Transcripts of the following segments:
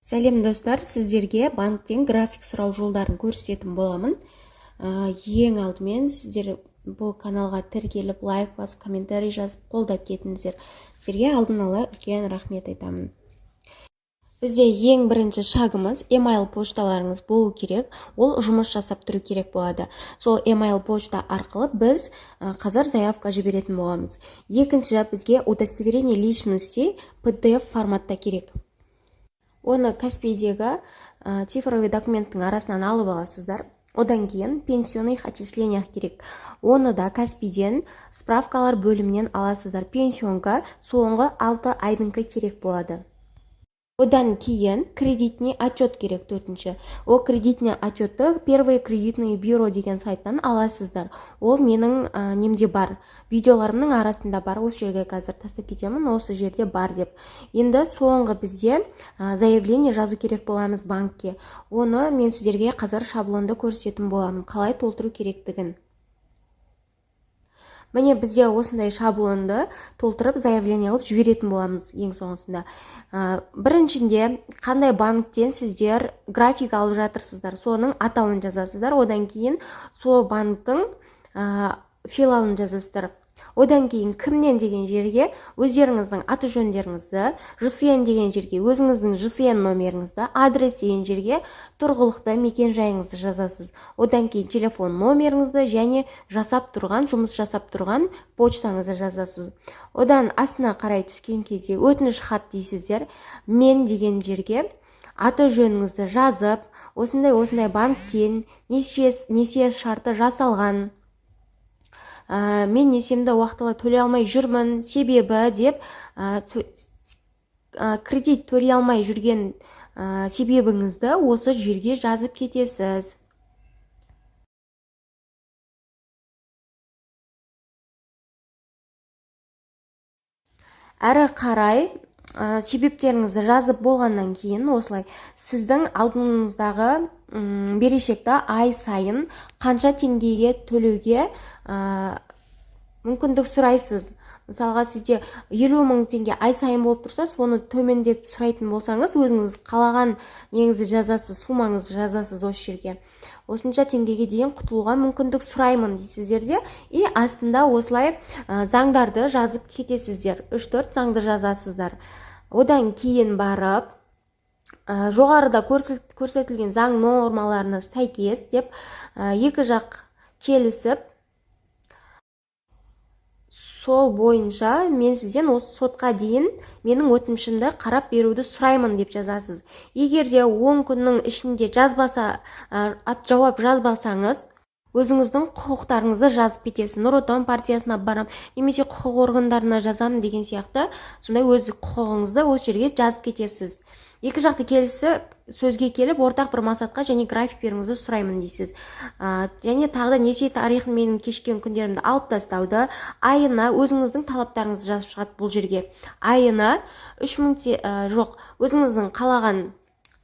Сәлем достар, сіздерге банктен график сұрау жолдарын көрсететін боламын. Ең алдымен сіздер бұл каналға тіркеліп, лайк басып, комментарий жазып, қолдап кетіңіздер. Сіздерге алдын ала үлкен рахмет айтамын. Бізде ең бірінші шагымыз email пошталарыңыз болу керек. Ол жұмыс жасап тұру керек болады. Сол email почта арқылы біз қазір заявка жіберетін боламыз. Екінші, бізге удостоверение личности PDF форматта керек. Оны Каспийдегі цифровой документтің арасынан алып аласыздар. Одан кейін пенсионных отчислениях керек. Оны да Каспийден справкалар бөлімінен аласыздар. Пенсионға соңғы 6 айдыңқы керек болады. Одан кейін кредитный отчет керек төртінші. Ол кредитный отчетты Первое кредитное бюро деген сайттан аласыздар. Ол менің немде бар. Видеоларымның арасында бар. Осы жерге қазір тастап кетемін. Осы жерде бар деп. Енді соңғы бізде заявление жазу керек боламыз банкке. Оны мен сіздерге қазір шаблонды көрсететін боламын. Қалай толтыру керектігін. Міне бізде осындай шаблонды толтырып заявление алып жіберетін боламыз ең соңысында. Біріншінде қандай банктен сіздер график алып жатырсыздар, соның атауын жазасыздар. Одан кейін сол банктың филиалын жазасыздар. Одан кейін кімнен деген жерге өздеріңіздің аты жөндеріңізді, ЖСН деген жерге өзіңіздің ЖСН номеріңізді, адрес деген жерге тұрғылықты мекен жайыңызды жазасыз. Одан кейін телефон номеріңізді және жұмыс жасап тұрған почтаңызды жазасыз. Одан астына қарай түскен кезде өтініш хат дейсіздер. Мен деген жерге аты жөніңізді жазып, осындай банктен несие шарты жасалған, мен несиемді уақытылы төлей алмай жүрмін, себебі деп кредит төлей алмай жүрген себебіңізді осы жерге жазып кетесіз. Әрі қарай себептеріңізді жазып болғаннан кейін осылай сіздің алдыңыздағы берешекті ай сайын қанша теңгеге төлеуге мүмкіндік сұрайсыз. Мысалға сізде 50 мың теңге ай сайын болып тұрса, соны төмендетіп сұрайтын болсаңыз, өзіңіз қалаған неңізді жазасыз, сумаңызды жазасыз осы жерге. Осынша теңгеге дейін құтылуға мүмкіндік сұраймын дейсіздер де, и астында осылай заңдарды жазып кетесіздер. 3-4 заңды жазасыздар. Одан кейін барып, жоғарыда көрсетілген заң нормаларына сәйкес деп екі жақ келісіп, сол бойынша мен сізден осы сотқа дейін менің өтінішімді қарап беруді сұраймын деп жазасыз. Егер де 10 күннің ішінде жауап жазбасаңыз, өзіңіздің құқықтарыңызды жазып кетесіз. Нұр Отан партиясына барам, немесе құқық органдарына жазамын деген сияқты, сондай өз құқығыңызды осы жерге жазып кетесіз. Екі жақты келісіп сөзге келіп, ортақ бір мақсатқа және график беруіңізді сұраймын дейсіз. Және тағы да несие тарихын менің кешкен күндерімді алып тастауды, айына өзіңіздің талаптарыңызды жазып шығады бұл жерге. Айына 3000 өзіңіздің қалаған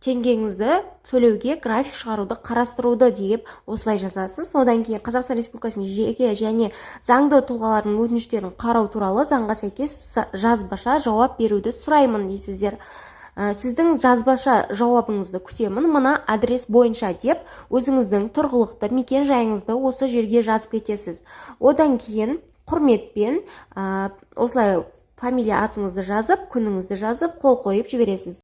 теңгеңізді төлеуге график шығаруды қарастыруды деп осылай жазасыз. Одан кейін Қазақстан Республикасының жеке және заңды тұлғалардың өтініштерін қарау туралы заңға сәйкес жазбаша жауап беруді сұраймын дейсіздер. Сіздің жазбаша жауабыңызды күтемін, мына адрес бойынша деп өзіңіздің тұрғылықты мекен жайыңызды осы жерге жазып кетесіз. Одан кейін құрметпен осылай фамилия атыңызды жазып, күніңізді жазып, қол қойып жібересіз.